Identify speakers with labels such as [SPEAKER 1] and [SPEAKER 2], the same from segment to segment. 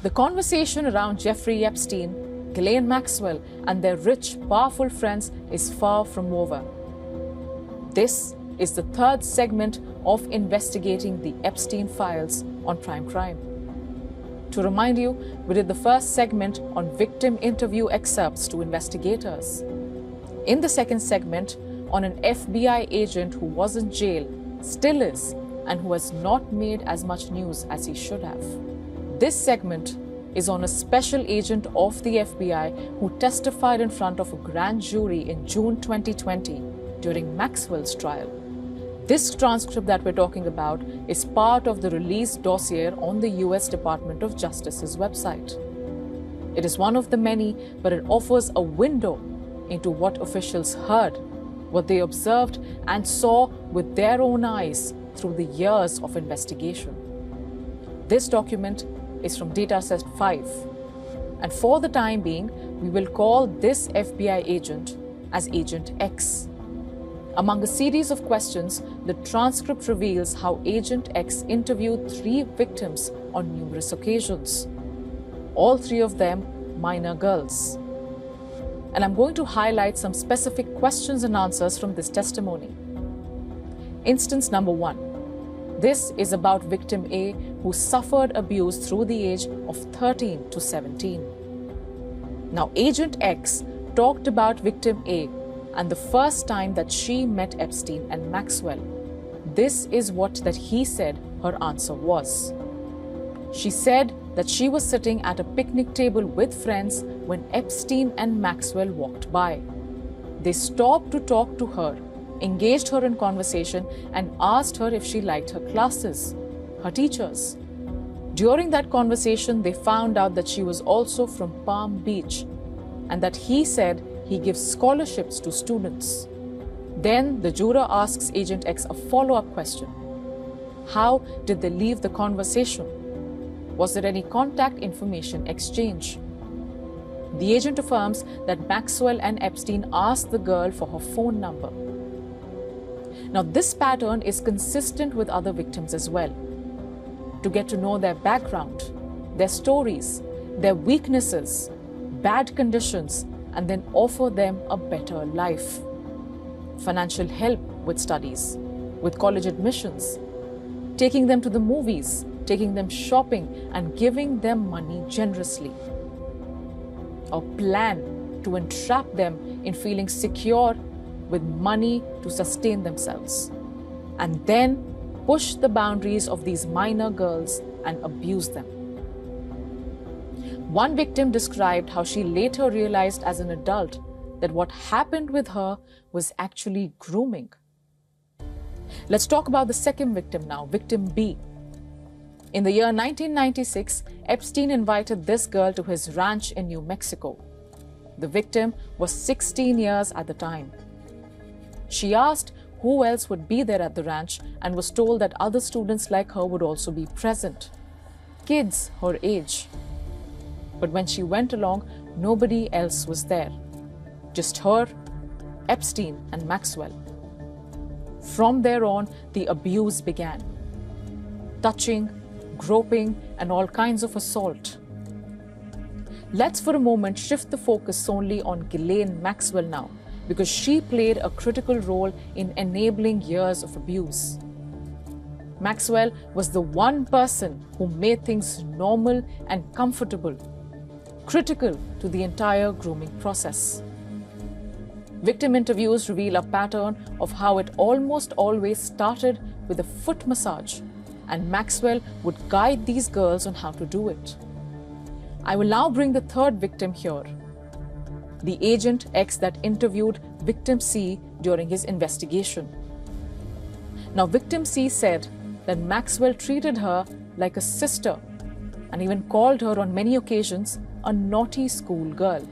[SPEAKER 1] The conversation around Jeffrey Epstein, Ghislaine Maxwell, and their rich, powerful friends is far from over. This is the third segment of investigating the Epstein files on Prime Crime. To remind you, we did the first segment on victim interview excerpts to investigators. In the second segment, on an FBI agent who was in jail, still is, and who has not made as much news as he should have. This segment is on a special agent of the FBI who testified in front of a grand jury in June 2020 during Maxwell's trial. This transcript that we're talking about is part of the released dossier on the US Department of Justice's website. It is one of the many, but it offers a window into what officials heard, what they observed and saw with their own eyes through the years of investigation. This document is from dataset 5, and for the time being, we will call this FBI agent as Agent X. Among a series of questions, the transcript reveals how Agent X interviewed 3 victims on numerous occasions, all 3 of them minor girls. And I'm going to highlight some specific questions and answers from this testimony. Instance number 1. This is about victim A, who suffered abuse through the age of 13 to 17. Now, Agent X talked about victim A and the first time that she met Epstein and Maxwell. This is what that he said her answer was. She said that she was sitting at a picnic table with friends when Epstein and Maxwell walked by. They stopped to talk to her, engaged her in conversation, and asked her if she liked her classes, her teachers. During that conversation, they found out that she was also from Palm Beach and that he said he gives scholarships to students. Then the juror asks Agent X a follow-up question. How did they leave the conversation? Was there any contact information exchange? The agent affirms that Maxwell and Epstein asked the girl for her phone number. Now, this pattern is consistent with other victims as well. To get to know their background, their stories, their weaknesses, bad conditions, and then offer them a better life. Financial help with studies, with college admissions, taking them to the movies, taking them shopping, and giving them money generously. A plan to entrap them in feeling secure with money to sustain themselves, and then push the boundaries of these minor girls and abuse them. One victim described how she later realized as an adult that what happened with her was actually grooming. Let's talk about the second victim now, victim B. In the year 1996, Epstein invited this girl to his ranch in New Mexico. The victim was 16 years at the time. She asked who else would be there at the ranch and was told that other students like her would also be present, kids her age. But when she went along, nobody else was there. Just her, Epstein, and Maxwell. From there on, the abuse began. Touching, groping, and all kinds of assault. Let's for a moment shift the focus solely on Ghislaine Maxwell now, because she played a critical role in enabling years of abuse. Maxwell was the one person who made things normal and comfortable, critical to the entire grooming process. Victim interviews reveal a pattern of how it almost always started with a foot massage, and Maxwell would guide these girls on how to do it. I will now bring the third victim here, the Agent X that interviewed victim C during his investigation. Now, victim C said that Maxwell treated her like a sister and even called her on many occasions a naughty schoolgirl.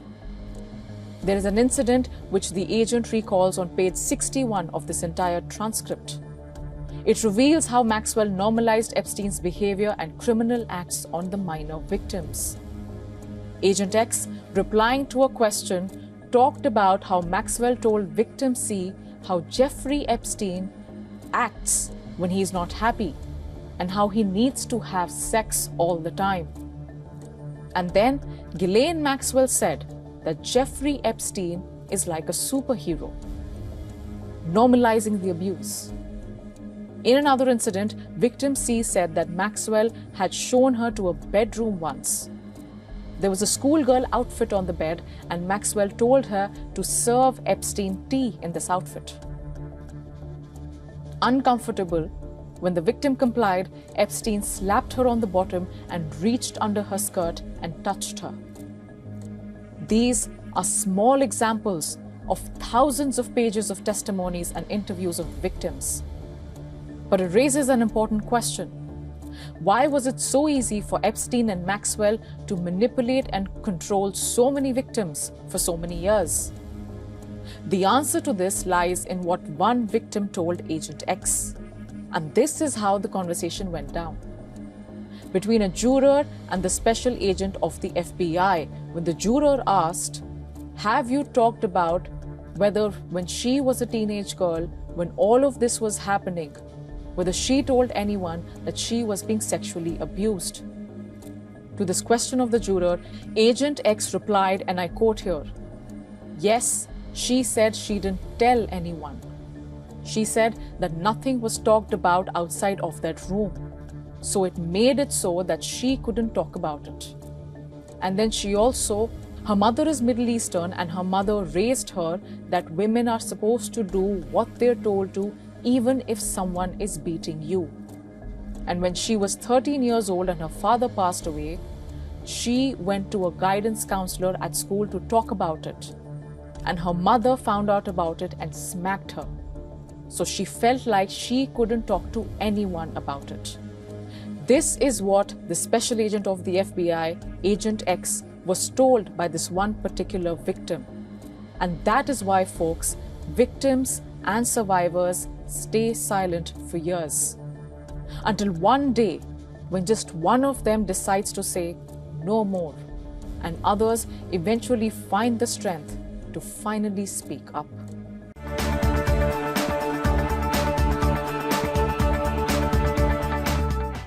[SPEAKER 1] There is an incident which the agent recalls on page 61 of this entire transcript. It reveals how Maxwell normalized Epstein's behavior and criminal acts on the minor victims. Agent X, replying to a question, talked about how Maxwell told victim C how Jeffrey Epstein acts when he is not happy and how he needs to have sex all the time. And then Ghislaine Maxwell said that Jeffrey Epstein is like a superhero, normalizing the abuse. In another incident, victim C said that Maxwell had shown her to a bedroom once. There was a schoolgirl outfit on the bed, and Maxwell told her to serve Epstein tea in this outfit. Uncomfortable, when the victim complied, Epstein slapped her on the bottom and reached under her skirt and touched her. These are small examples of thousands of pages of testimonies and interviews of victims. But it raises an important question. Why was it so easy for Epstein and Maxwell to manipulate and control so many victims for so many years? The answer to this lies in what one victim told Agent X. And this is how the conversation went down. Between a juror and the special agent of the FBI, when the juror asked, "Have you talked about whether when she was a teenage girl, when all of this was happening, whether she told anyone that she was being sexually abused?" To this question of the juror, Agent X replied, and I quote here, "Yes, she said she didn't tell anyone. She said that nothing was talked about outside of that room. So it made it so that she couldn't talk about it." And then she also, her mother is Middle Eastern, and her mother raised her that women are supposed to do what they're told to, even if someone is beating you. And when she was 13 years old and her father passed away, she went to a guidance counselor at school to talk about it. And her mother found out about it and smacked her. So she felt like she couldn't talk to anyone about it. This is what the special agent of the FBI, Agent X, was told by this one particular victim. And that is why, folks, victims and survivors stay silent for years. Until one day, when just one of them decides to say no more, and others eventually find the strength to finally speak up.